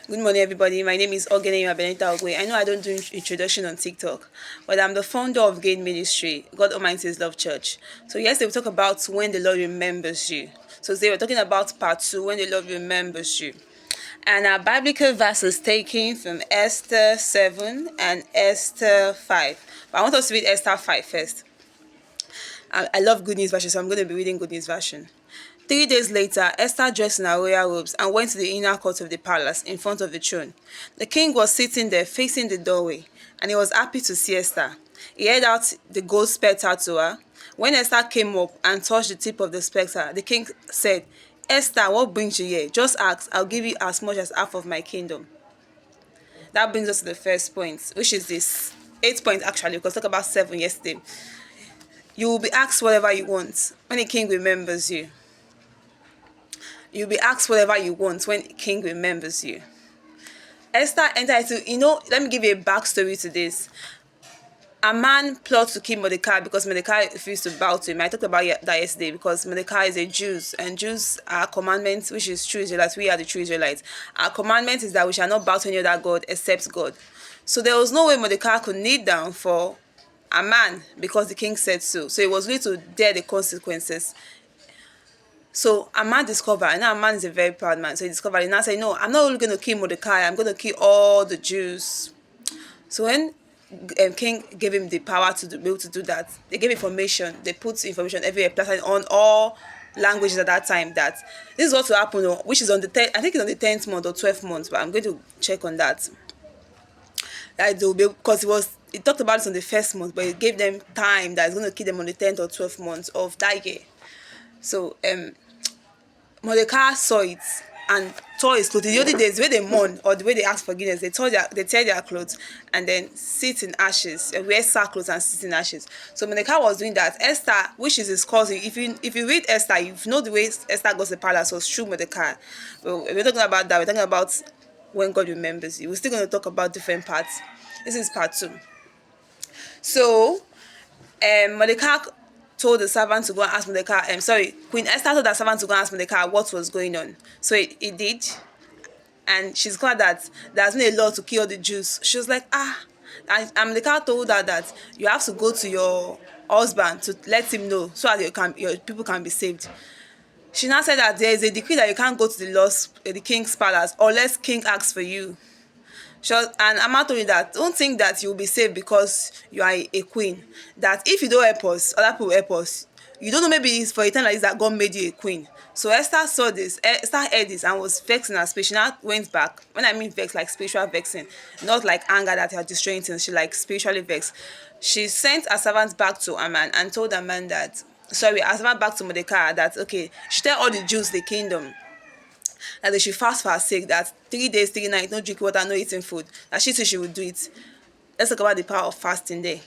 Good morning, everybody. My name is Ogheneyoma Benedicta Oghwe. I know I don't do introduction on TikTok, but I'm the founder of Gain Ministry, God Almighty's Love Church. So yesterday we talked about when the Lord remembers you. So today we're talking about part 2, when the Lord remembers you. And our biblical verse is taken from Esther 7 and Esther 5. But I want us to read Esther 5 first. I love Good News Version, so I'm going to be reading Good News Version. 3 days later, Esther dressed in her royal robes and went to the inner court of the palace in front of the throne. The king was sitting there facing the doorway, and he was happy to see Esther. He held out the gold spectre to her. When Esther came up and touched the tip of the spectre, the king said, "Esther, what brings you here? Just ask, I'll give you as much as half of my kingdom." That brings us to the first point, which is this 8 point actually, because we talked about 7 yesterday. You will be asked whatever you want when the king remembers you. You'll be asked whatever you want when the king remembers you. Esther entered into, let me give you a backstory to this. A man plotted to kill Mordecai because Mordecai refused to bow to him. I talked about that yesterday because Mordecai is a Jew, and Jews are commandments, which is true Israelites. We are the true Israelites. Our commandment is that we shall not bow to any other God except God. So there was no way Mordecai could kneel down for a man because the king said so. So he was willing to dare the consequences. So a man discovered, and now a man is a very proud man, so he discovered, and now said, no, I'm not only going to kill Mordecai, I'm going to kill all the Jews. So when king gave him the power to be able to do that, they gave information, they put information everywhere, plastered on all languages at that time, that this is what will happen, which is on the 10th, I think it's on the 10th month or 12th month, but I'm going to check on that. That they will be, because it talked about it on the first month, but it gave them time that it's going to kill them on the 10th or 12th month of that year. So Mordecai saw it and tore his clothes. The only days where they mourn or the way they ask forgiveness, they tear their clothes and then sit in ashes, and wear sackcloth and sit in ashes. So Mordecai was doing that. Esther, which is his cousin, if you read Esther, you know the way Esther goes to the palace was through Mordecai. Well, we're talking about that. We're talking about when God remembers you. We're still going to talk about different parts. This is part 2. So Mordecai told the servant to go and ask Mordecai, Queen Esther told the servant to go and ask Mordecai what was going on. So he did, and she's glad that there's been a law to kill the Jews. She was like, and Mordecai told her that you have to go to your husband to let him know so that your people can be saved. She now said that there is a decree that you can't go to the king's palace unless king asks for you. And Amma told you that don't think that you'll be saved because you are a queen. That if you don't help us, other people help us. You don't know, maybe it's for a time like this that God made you a queen. So Esther saw this, Esther heard this and was vexed in her spirit. She now went back. When I mean vexed, like spiritual vexing, not like anger that you are destroying things. She like spiritually vexed. She sent her servant back to Haman and told Haman that, her servant back to Mordecai that, okay, she tell all the Jews the kingdom that they should fast for her sake, that 3 days, 3 nights, no drinking water, no eating food, that she said she would do it. Let's talk about the power of fasting there.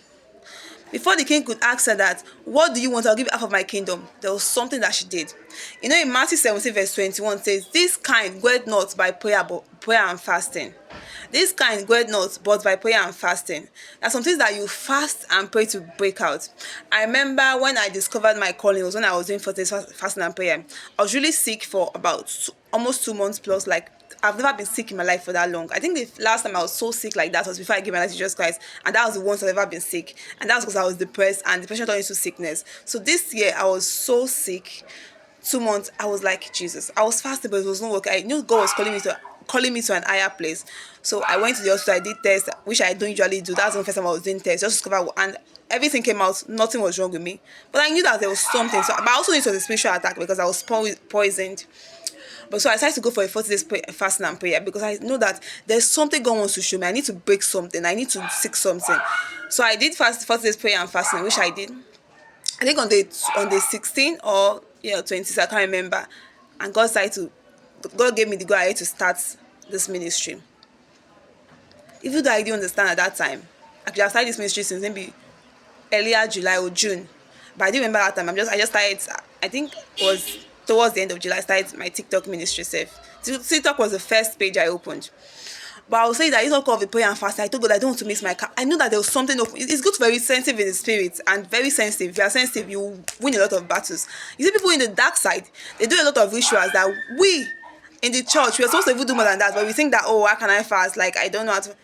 Before the king could ask her that, what do you want? I'll give you half of my kingdom. There was something that she did. In Matthew 17 verse 21 says, this kind goeth not by prayer and fasting. This kind goeth not but by prayer and fasting. There are some things that you fast and pray to break out. I remember when I discovered my calling, it was when I was doing 40 days fasting and prayer. I was really sick for about almost 2 months plus. Like, I've never been sick in my life for that long. I think the last time I was so sick like that was before I gave my life to Jesus Christ, and that was the once I've ever been sick, and that was because I was depressed, and depression turned into sickness. So this year I was so sick. 2 months, I was like, Jesus, I was fasting, but it was not working. I knew God was calling me to an higher place. So I went to the hospital, I did tests, which I don't usually do. That's the first time I was doing tests, just to discover, and everything came out, nothing was wrong with me. But I knew that there was something. So, but I also knew it was a spiritual attack because I was poisoned. But so I decided to go for a 40 days fasting and prayer because I know that there's something God wants to show me. I need to break something. I need to seek something. So I did 40 days prayer and fasting, which I did. I think on the 16th or 20th, I can't remember. And God gave me the go-ahead to start this ministry. Even though I didn't understand at that time, I could have started this ministry since maybe earlier July or June. But I didn't remember that time. I just started, I think it was towards the end of July, I started my TikTok ministry self. TikTok was the first page I opened. But I will say that it's not called the prayer and fasting. I told God I don't want to miss my car. I knew that there was something open. It's good to be very sensitive in the spirit and very sensitive. If you are sensitive, you win a lot of battles. You see people in the dark side, they do a lot of rituals that we In the church, we are supposed to even do more than that, but we think that, oh, how can I fast? Like, I don't know how to.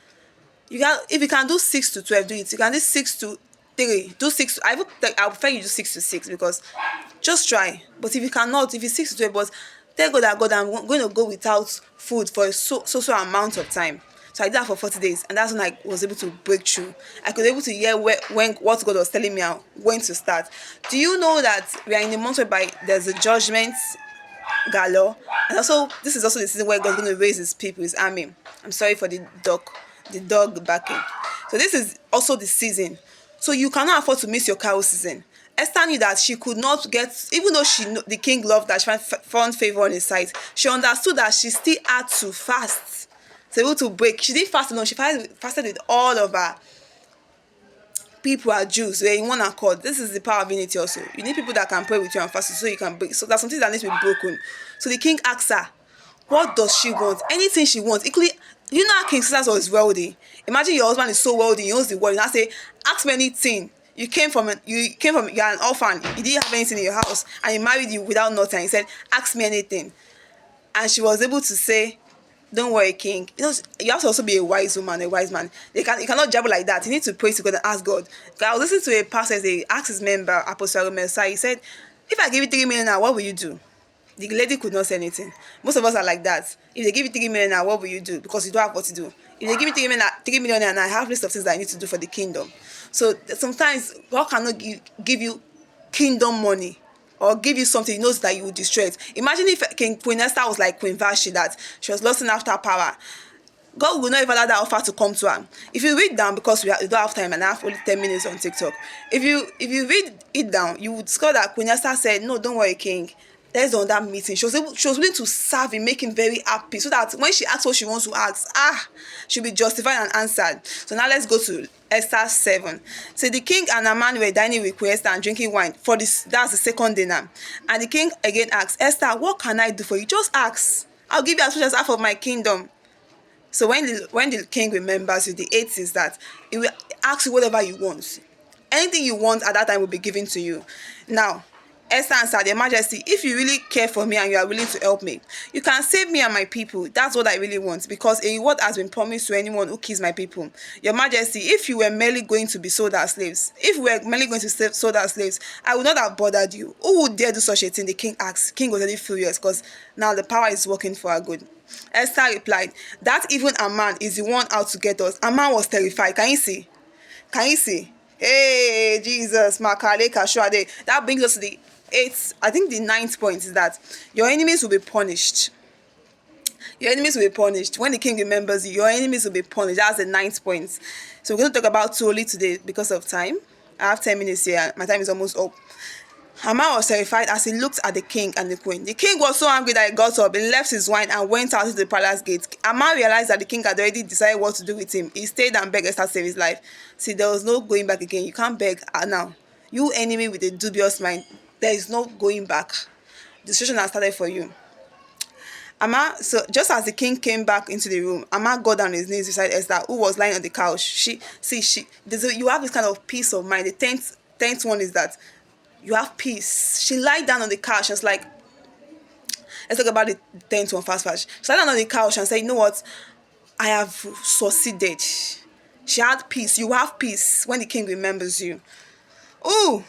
You can, if you can do 6 to 12, do it. You can do 6 to 3, do 6 to, I prefer you do 6 to 6, because just try. But if you cannot, if it's 6 to 12, but tell God that, God, I'm going to go without food for a so amount of time. So I did that for 40 days, and that's when I was able to break through. I could be able to hear when what God was telling me and when to start. Do you know that we are in a month whereby there's a judgment galore, and also this is also the season where God's going to raise His people, His army. I'm sorry for the dog barking. So this is also the season. So you cannot afford to miss your cow season. Esther knew that she could not get, even though the king loved that, she found favor on his side. She understood that she still had to fast. So able to break. She didn't fast alone. She fasted with all of her people are Jews. We're in one accord. This is the power of unity also. You need people that can pray with you and fast so you can break. So there's something that needs to be broken. So the king asked her, what does she want? Anything she wants. Equally, you know how King Caesar was wealthy. Imagine your husband is so wealthy, he owns the world. You now say, ask me anything. You're an orphan. You didn't have anything in your house, and he married you without nothing. He said, ask me anything. And she was able to say, don't worry, king. You have to also be a wise woman, a wise man. You cannot jabber like that. You need to pray to God and ask God. I was listening to a pastor, they asked his member, Apostle Messiah, he said, if I give you 3 million now, what will you do? The lady could not say anything. Most of us are like that. If they give you 3 million now, what will you do? Because you don't have what to do. If they give you 3 million now, I have a list of things that I need to do for the kingdom. So sometimes God cannot give you kingdom money or give you something he knows that you will destroy it. Imagine if Queen Esther was like Queen Vashti, that she was lusting after power. God will not even allow that offer to come to her. If you read down, because we don't have time and I have only 10 minutes on TikTok. If you read it down, you would discover that Queen Esther said, no, don't worry, king. There's on that meeting. She was willing to serve him, make him very happy, so that when she asks what she wants to ask, she'll be justified and answered. So now let's go to Esther 7. So the king and Haman were dining with Queen Esther and drinking wine for this. That's the second dinner. And the king again asked, Esther, what can I do for you? Just ask. I'll give you as much as half of my kingdom. So when the king remembers you, the 8th is that he will ask you whatever you want. Anything you want at that time will be given to you. Now, Esther answered, Your Majesty, if you really care for me and you are willing to help me, you can save me and my people. That's what I really want, because a reward has been promised to anyone who kills my people. Your Majesty, if you were merely going to be sold as slaves, I would not have bothered you. Who would dare do such a thing? The king asked. The king was really furious, because now the power is working for our good. Esther replied, that even Haman is the one out to get us. Haman was terrified. Can you see? Hey, Jesus, Makale Kashuade. That brings us to the 9th point is that your enemies will be punished. Your enemies will be punished. When the king remembers you, your enemies will be punished. That's the 9th point. So we're going to talk about two only today because of time. I have 10 minutes here. My time is almost up. Haman was terrified as he looked at the king and the queen. The king was so angry that he got up, he left his wine and went out to the palace gate. Haman realized that the king had already decided what to do with him. He stayed and begged Esther to save his life. See, there was no going back again. You can't beg now. You enemy with a dubious mind, there is no going back. The situation has started for you. So just as the king came back into the room, Haman got down on his knees beside Esther, who was lying on the couch. You have this kind of peace of mind. The 10th one is that you have peace. She lied down on the couch and was like, let's talk about the 10th one fast. She lied down on the couch and said, you know what? I have succeeded. She had peace. You have peace when the king remembers you. Oh,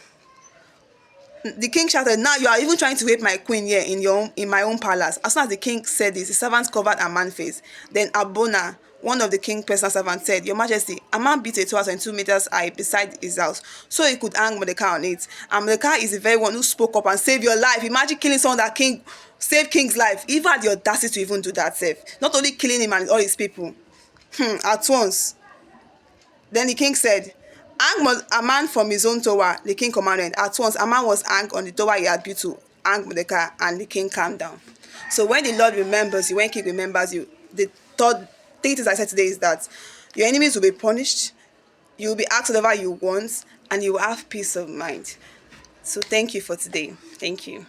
the king shouted, now you are even trying to rape my queen here in my own palace. As soon as the king said this, the servants covered Haman's face. Then Abona, one of the king's personal servants, said, Your Majesty, Haman built a tower 22 meters high beside his house so he could hang Mordecai on it. And Mordecai is the very one who spoke up and saved your life. Imagine killing someone that saved king's life. He even had the audacity to even do that, safe. Not only killing him and all his people. At once. Then the king said, hang Haman from his own tower, the king commanded. At once, Haman was hanged on the tower he had built to hang Mordecai, and the king calmed down. So when the Lord remembers you, when king remembers you, the third thing I said today is that your enemies will be punished, you will be asked whatever you want, and you will have peace of mind. So thank you for today. Thank you.